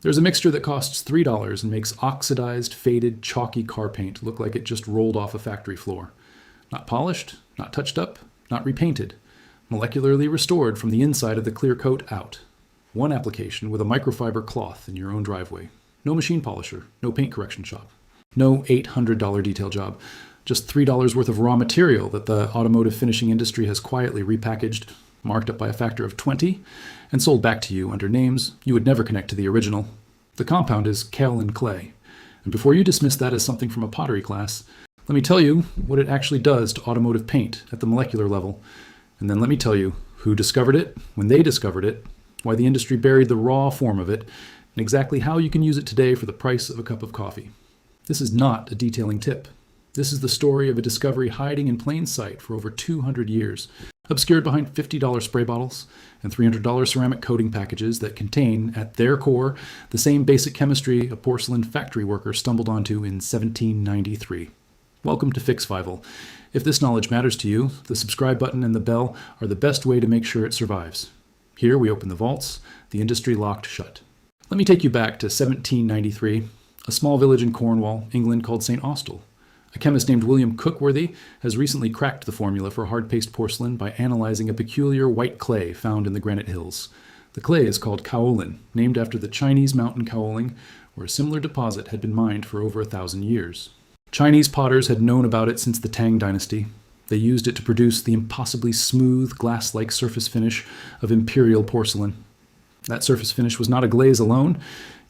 There's a mixture that costs $3 and makes oxidized, faded, chalky car paint look like it just rolled off a factory floor. Not polished, not touched up, not repainted. Molecularly restored from the inside of the clear coat out. One application with a microfiber cloth in your own driveway. No machine polisher, no paint correction shop. No $800 detail job. Just $3 worth of raw material that the automotive finishing industry has quietly repackaged, marked up by a factor of 20, and sold back to you under names you would never connect to the original. The compound is kaolin clay. And before you dismiss that as something from a pottery class, let me tell you what it actually does to automotive paint at the molecular level. And then let me tell you who discovered it, when they discovered it, why the industry buried the raw form of it, and exactly how you can use it today for the price of a cup of coffee. This is not a detailing tip. This is the story of a discovery hiding in plain sight for over 200 years, obscured behind $50 spray bottles and $300 ceramic coating packages that contain, at their core, the same basic chemistry a porcelain factory worker stumbled onto in 1793. Welcome to Fixvival. If this knowledge matters to you, the subscribe button and the bell are the best way to make sure it survives. Here we open the vaults, the industry locked shut. Let me take you back to 1793, a small village in Cornwall, England called St. Austell. A chemist named William Cookworthy has recently cracked the formula for hard-paste porcelain by analyzing a peculiar white clay found in the granite hills. The clay is called kaolin, named after the Chinese mountain kaolin, where a similar deposit had been mined for over 1,000 years. Chinese potters had known about it since the Tang Dynasty. They used it to produce the impossibly smooth, glass-like surface finish of imperial porcelain. That surface finish was not a glaze alone.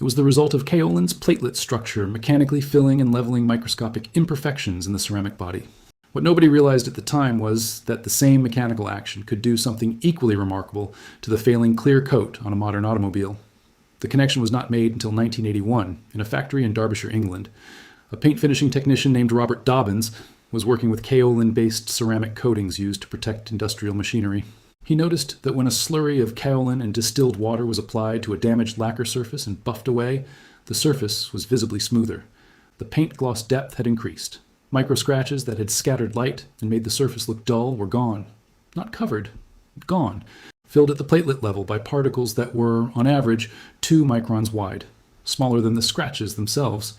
It was the result of kaolin's platelet structure mechanically filling and leveling microscopic imperfections in the ceramic body. What nobody realized at the time was that the same mechanical action could do something equally remarkable to the failing clear coat on a modern automobile. The connection was not made until 1981 in a factory in Derbyshire, England. A paint finishing technician named Robert Dobbins was working with kaolin-based ceramic coatings used to protect industrial machinery. He noticed that when a slurry of kaolin and distilled water was applied to a damaged lacquer surface and buffed away, the surface was visibly smoother. The paint gloss depth had increased. Micro scratches that had scattered light and made the surface look dull were gone. Not covered, gone. Filled at the platelet level by particles that were, on average, 2 microns wide, smaller than the scratches themselves.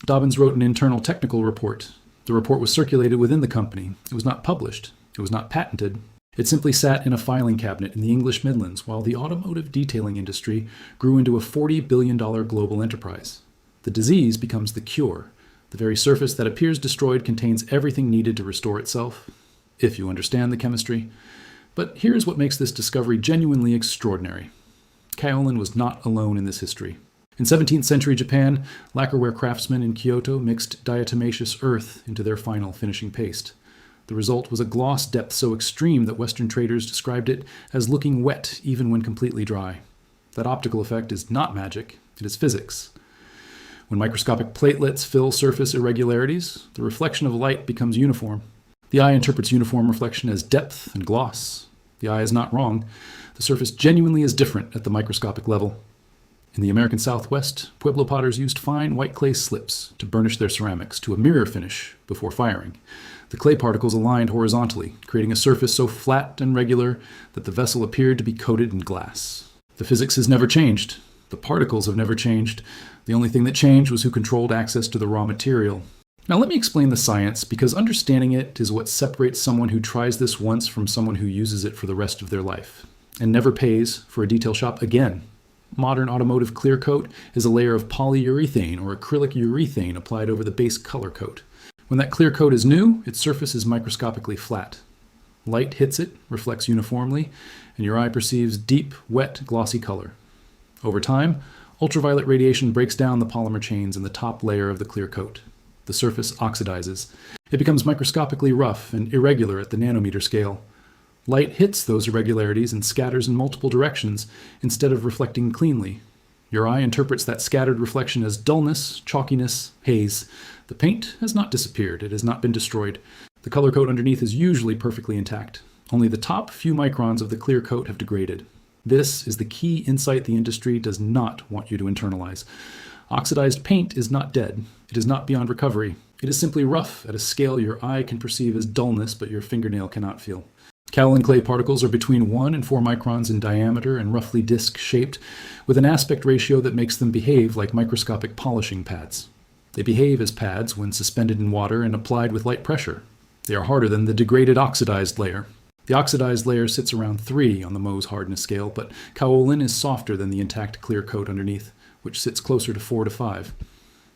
Dobbins wrote an internal technical report. The report was circulated within the company. It was not published. It was not patented. It simply sat in a filing cabinet in the English Midlands while the automotive detailing industry grew into a $40 billion global enterprise. The disease becomes the cure. The very surface that appears destroyed contains everything needed to restore itself, if you understand the chemistry. But here's what makes this discovery genuinely extraordinary. Kaolin was not alone in this history. In 17th century Japan, lacquerware craftsmen in Kyoto mixed diatomaceous earth into their final finishing paste. The result was a gloss depth so extreme that Western traders described it as looking wet even when completely dry. That optical effect is not magic, it is physics. When microscopic platelets fill surface irregularities, the reflection of light becomes uniform. The eye interprets uniform reflection as depth and gloss. The eye is not wrong. The surface genuinely is different at the microscopic level. In the American Southwest, Pueblo potters used fine white clay slips to burnish their ceramics to a mirror finish before firing. The clay particles aligned horizontally, creating a surface so flat and regular that the vessel appeared to be coated in glass. The physics has never changed. The particles have never changed. The only thing that changed was who controlled access to the raw material. Now let me explain the science, because understanding it is what separates someone who tries this once from someone who uses it for the rest of their life, and never pays for a detail shop again. Modern automotive clear coat is a layer of polyurethane or acrylic urethane applied over the base color coat. When that clear coat is new, its surface is microscopically flat. Light hits it, reflects uniformly, and your eye perceives deep, wet, glossy color. Over time, ultraviolet radiation breaks down the polymer chains in the top layer of the clear coat. The surface oxidizes. It becomes microscopically rough and irregular at the nanometer scale. Light hits those irregularities and scatters in multiple directions instead of reflecting cleanly. Your eye interprets that scattered reflection as dullness, chalkiness, haze. The paint has not disappeared. It has not been destroyed. The color coat underneath is usually perfectly intact. Only the top few microns of the clear coat have degraded. This is the key insight the industry does not want you to internalize. Oxidized paint is not dead. It is not beyond recovery. It is simply rough at a scale your eye can perceive as dullness, but your fingernail cannot feel. Kaolin clay particles are between 1 and 4 microns in diameter and roughly disc-shaped, with an aspect ratio that makes them behave like microscopic polishing pads. They behave as pads when suspended in water and applied with light pressure. They are harder than the degraded oxidized layer. The oxidized layer sits around 3 on the Mohs hardness scale, but kaolin is softer than the intact clear coat underneath, which sits closer to 4 to 5.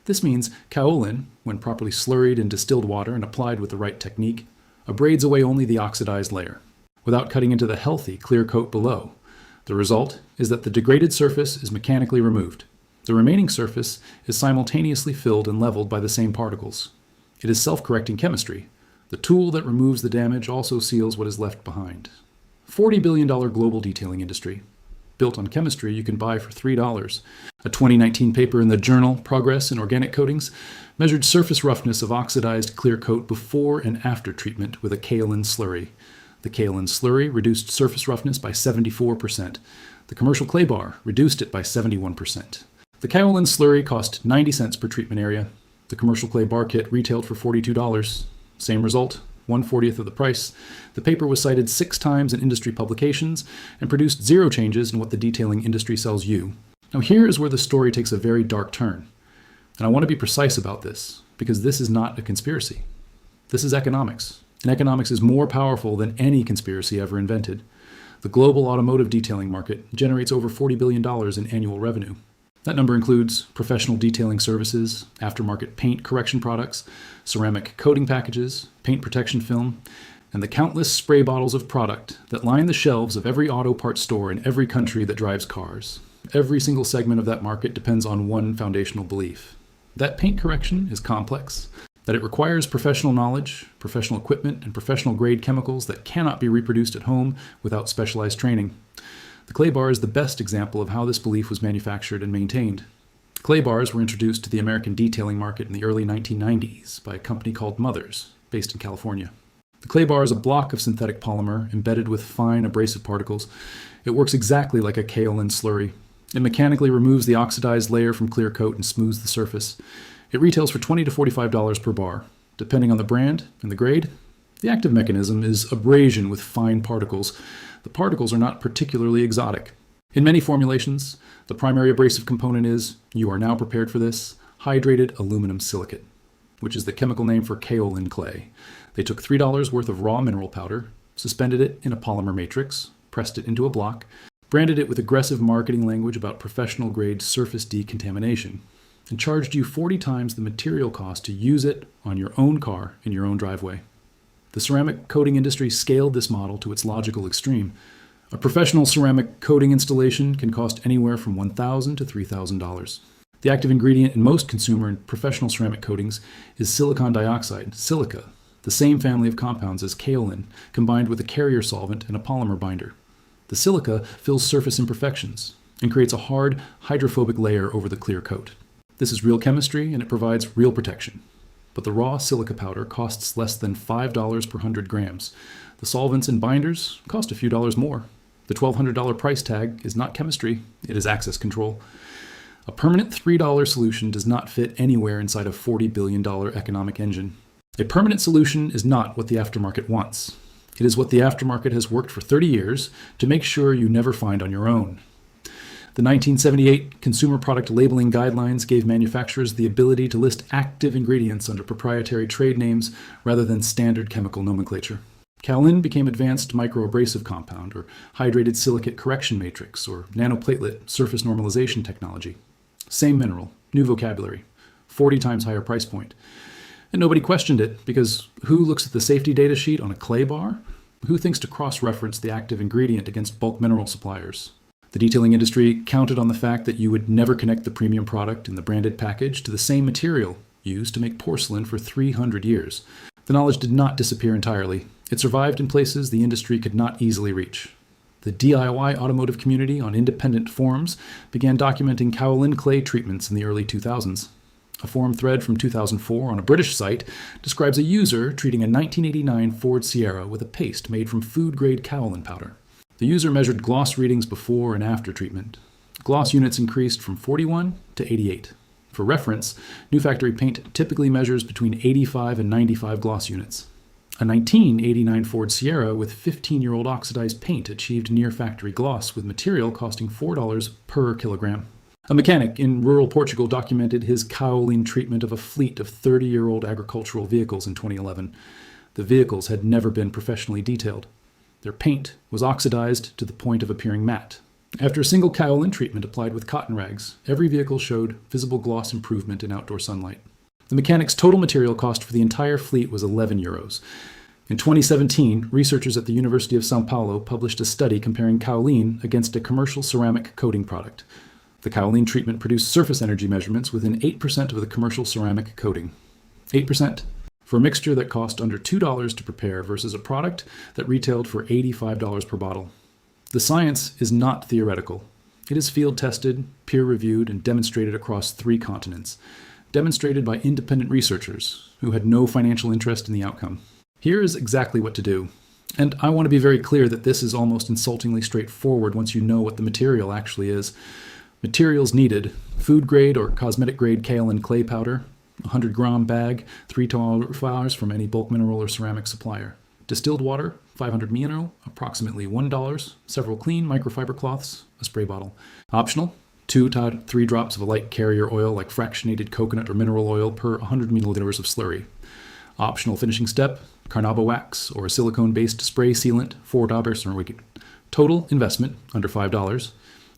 This means kaolin, when properly slurried in distilled water and applied with the right technique, abrades away only the oxidized layer, without cutting into the healthy clear coat below. The result is that the degraded surface is mechanically removed. The remaining surface is simultaneously filled and leveled by the same particles. It is self-correcting chemistry. The tool that removes the damage also seals what is left behind. $40 billion global detailing industry. Built on chemistry you can buy for $3. A 2019 paper in the journal Progress in Organic Coatings measured surface roughness of oxidized clear coat before and after treatment with a kaolin slurry. The kaolin slurry reduced surface roughness by 74%. The commercial clay bar reduced it by 71%. The kaolin slurry cost 90 cents per treatment area. The commercial clay bar kit retailed for $42. Same result, 1/40th of the price. The paper was cited 6 times in industry publications and produced 0 changes in what the detailing industry sells you. Now here is where the story takes a very dark turn. And I want to be precise about this, because this is not a conspiracy. This is economics. And economics is more powerful than any conspiracy ever invented. The global automotive detailing market generates over $40 billion in annual revenue. That number includes professional detailing services, aftermarket paint correction products, ceramic coating packages, paint protection film, and the countless spray bottles of product that line the shelves of every auto parts store in every country that drives cars. Every single segment of that market depends on one foundational belief: that paint correction is complex, that it requires professional knowledge, professional equipment, and professional-grade chemicals that cannot be reproduced at home without specialized training. The clay bar is the best example of how this belief was manufactured and maintained. Clay bars were introduced to the American detailing market in the early 1990s by a company called Mothers, based in California. The clay bar is a block of synthetic polymer embedded with fine abrasive particles. It works exactly like a kaolin slurry. It mechanically removes the oxidized layer from clear coat and smooths the surface. It retails for $20 to $45 per bar, depending on the brand and the grade. The active mechanism is abrasion with fine particles. The particles are not particularly exotic. In many formulations, the primary abrasive component is, you are now prepared for this, hydrated aluminum silicate, which is the chemical name for kaolin clay. They took $3 worth of raw mineral powder, suspended it in a polymer matrix, pressed it into a block, branded it with aggressive marketing language about professional-grade surface decontamination, and charged you 40 times the material cost to use it on your own car in your own driveway. The ceramic coating industry scaled this model to its logical extreme. A professional ceramic coating installation can cost anywhere from $1,000 to $3,000. The active ingredient in most consumer and professional ceramic coatings is silicon dioxide, silica, the same family of compounds as kaolin, combined with a carrier solvent and a polymer binder. The silica fills surface imperfections and creates a hard, hydrophobic layer over the clear coat. This is real chemistry, and it provides real protection. But the raw silica powder costs less than $5 per 100 grams. The solvents and binders cost a few dollars more. The $1,200 price tag is not chemistry, it is access control. A permanent $3 solution does not fit anywhere inside a $40 billion economic engine. A permanent solution is not what the aftermarket wants. It is what the aftermarket has worked for 30 years to make sure you never find on your own. The 1978 Consumer Product Labeling Guidelines gave manufacturers the ability to list active ingredients under proprietary trade names rather than standard chemical nomenclature. Kaolin became advanced microabrasive compound, or hydrated silicate correction matrix, or nanoplatelet surface normalization technology. Same mineral, new vocabulary, 40 times higher price point. And nobody questioned it, because who looks at the safety data sheet on a clay bar? Who thinks to cross-reference the active ingredient against bulk mineral suppliers? The detailing industry counted on the fact that you would never connect the premium product in the branded package to the same material used to make porcelain for 300 years. The knowledge did not disappear entirely. It survived in places the industry could not easily reach. The DIY automotive community on independent forums began documenting kaolin clay treatments in the early 2000s. A forum thread from 2004 on a British site describes a user treating a 1989 Ford Sierra with a paste made from food-grade kaolin powder. The user measured gloss readings before and after treatment. Gloss units increased from 41 to 88. For reference, new factory paint typically measures between 85 and 95 gloss units. A 1989 Ford Sierra with 15-year-old oxidized paint achieved near-factory gloss with material costing $4 per kilogram. A mechanic in rural Portugal documented his kaolin treatment of a fleet of 30-year-old agricultural vehicles in 2011. The vehicles had never been professionally detailed. Their paint was oxidized to the point of appearing matte. After a single kaolin treatment applied with cotton rags, every vehicle showed visible gloss improvement in outdoor sunlight. The mechanic's total material cost for the entire fleet was €11. In 2017, researchers at the University of São Paulo published a study comparing kaolin against a commercial ceramic coating product. The kaolin treatment produced surface energy measurements within 8% of the commercial ceramic coating. 8%? For a mixture that cost under $2 to prepare versus a product that retailed for $85 per bottle. The science is not theoretical. It is field-tested, peer-reviewed, and demonstrated across 3 continents. Demonstrated by independent researchers who had no financial interest in the outcome. Here is exactly what to do. And I want to be very clear that this is almost insultingly straightforward once you know what the material actually is. Materials needed: food-grade or cosmetic-grade kaolin clay powder, 100-gram bag, 3 $12 from any bulk mineral or ceramic supplier. Distilled water, 500 ml, approximately $1, several clean microfiber cloths, a spray bottle. Optional: 2 to 3 drops of a light carrier oil like fractionated coconut or mineral oil per 100 milliliters of slurry. Optional finishing step: carnauba wax or a silicone-based spray sealant, $4 per week. Total investment, under $5.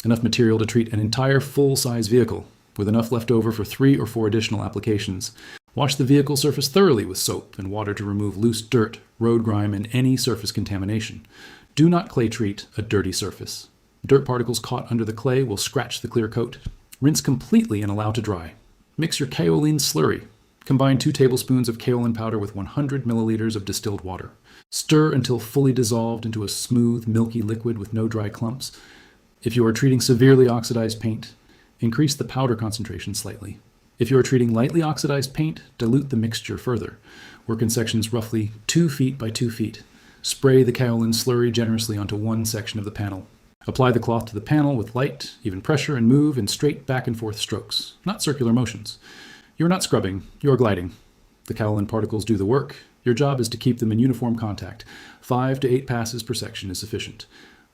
Enough material to treat an entire full-size vehicle, with enough left over for 3 or 4 additional applications. Wash the vehicle surface thoroughly with soap and water to remove loose dirt, road grime, and any surface contamination. Do not clay treat a dirty surface. Dirt particles caught under the clay will scratch the clear coat. Rinse completely and allow to dry. Mix your kaolin slurry. Combine 2 tablespoons of kaolin powder with 100 milliliters of distilled water. Stir until fully dissolved into a smooth, milky liquid with no dry clumps. If you are treating severely oxidized paint, increase the powder concentration slightly. If you are treating lightly oxidized paint, dilute the mixture further. Work in sections roughly 2 feet by 2 feet. Spray the kaolin slurry generously onto one section of the panel. Apply the cloth to the panel with light, even pressure, and move in straight back and forth strokes, not circular motions. You are not scrubbing, you are gliding. The kaolin particles do the work. Your job is to keep them in uniform contact. 5 to 8 passes per section is sufficient.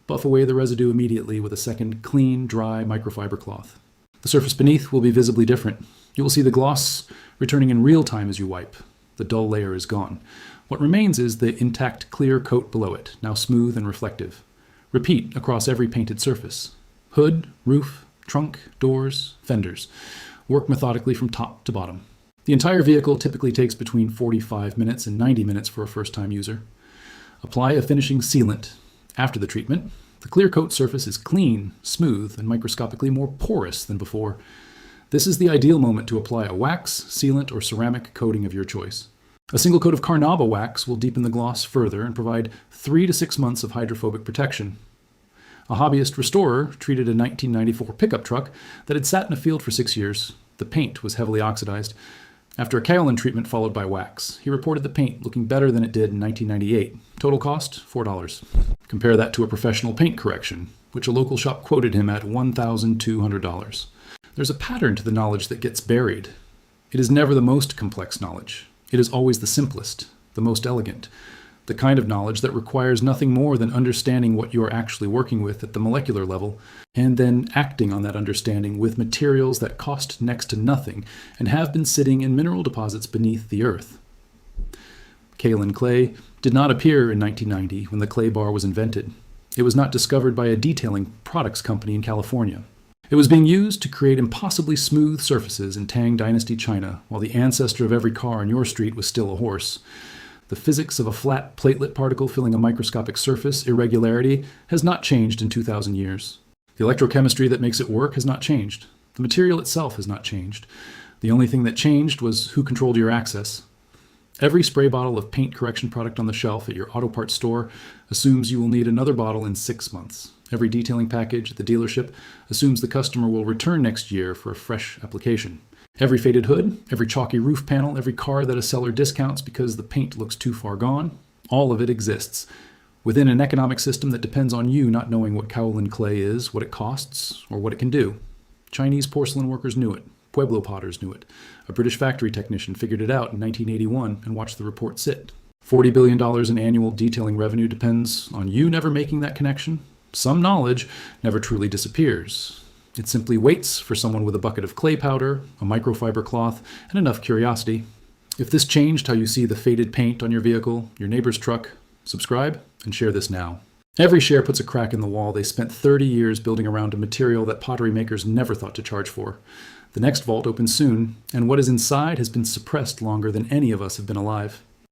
Buff away the residue immediately with a second clean, dry microfiber cloth. The surface beneath will be visibly different. You will see the gloss returning in real time as you wipe. The dull layer is gone. What remains is the intact clear coat below it, now smooth and reflective. Repeat across every painted surface. Hood, roof, trunk, doors, fenders. Work methodically from top to bottom. The entire vehicle typically takes between 45 minutes and 90 minutes for a first-time user. Apply a finishing sealant. After the treatment, the clear coat surface is clean, smooth, and microscopically more porous than before. This is the ideal moment to apply a wax, sealant, or ceramic coating of your choice. A single coat of carnauba wax will deepen the gloss further and provide 3 to 6 months of hydrophobic protection. A hobbyist restorer treated a 1994 pickup truck that had sat in a field for 6 years. The paint was heavily oxidized. After a kaolin treatment followed by wax, he reported the paint looking better than it did in 1998. Total cost, $4. Compare that to a professional paint correction, which a local shop quoted him at $1,200. There's a pattern to the knowledge that gets buried. It is never the most complex knowledge. It is always the simplest, the most elegant, the kind of knowledge that requires nothing more than understanding what you are actually working with at the molecular level, and then acting on that understanding with materials that cost next to nothing and have been sitting in mineral deposits beneath the earth. Kaolin clay did not appear in 1990 when the clay bar was invented. It was not discovered by a detailing products company in California. It was being used to create impossibly smooth surfaces in Tang Dynasty China, while the ancestor of every car on your street was still a horse. The physics of a flat platelet particle filling a microscopic surface irregularity has not changed in 2,000 years. The electrochemistry that makes it work has not changed. The material itself has not changed. The only thing that changed was who controlled your access. Every spray bottle of paint correction product on the shelf at your auto parts store assumes you will need another bottle in 6 months. Every detailing package at the dealership assumes the customer will return next year for a fresh application. Every faded hood, every chalky roof panel, every car that a seller discounts because the paint looks too far gone, all of it exists within an economic system that depends on you not knowing what kaolin clay is, what it costs, or what it can do. Chinese porcelain workers knew it. Pueblo potters knew it. A British factory technician figured it out in 1981 and watched the report sit. $40 billion in annual detailing revenue depends on you never making that connection. Some knowledge never truly disappears. It simply waits for someone with a bucket of clay powder, a microfiber cloth, and enough curiosity. If this changed how you see the faded paint on your vehicle, your neighbor's truck, subscribe and share this now. Every share puts a crack in the wall they spent 30 years building around a material that pottery makers never thought to charge for. The next vault opens soon, and what is inside has been suppressed longer than any of us have been alive.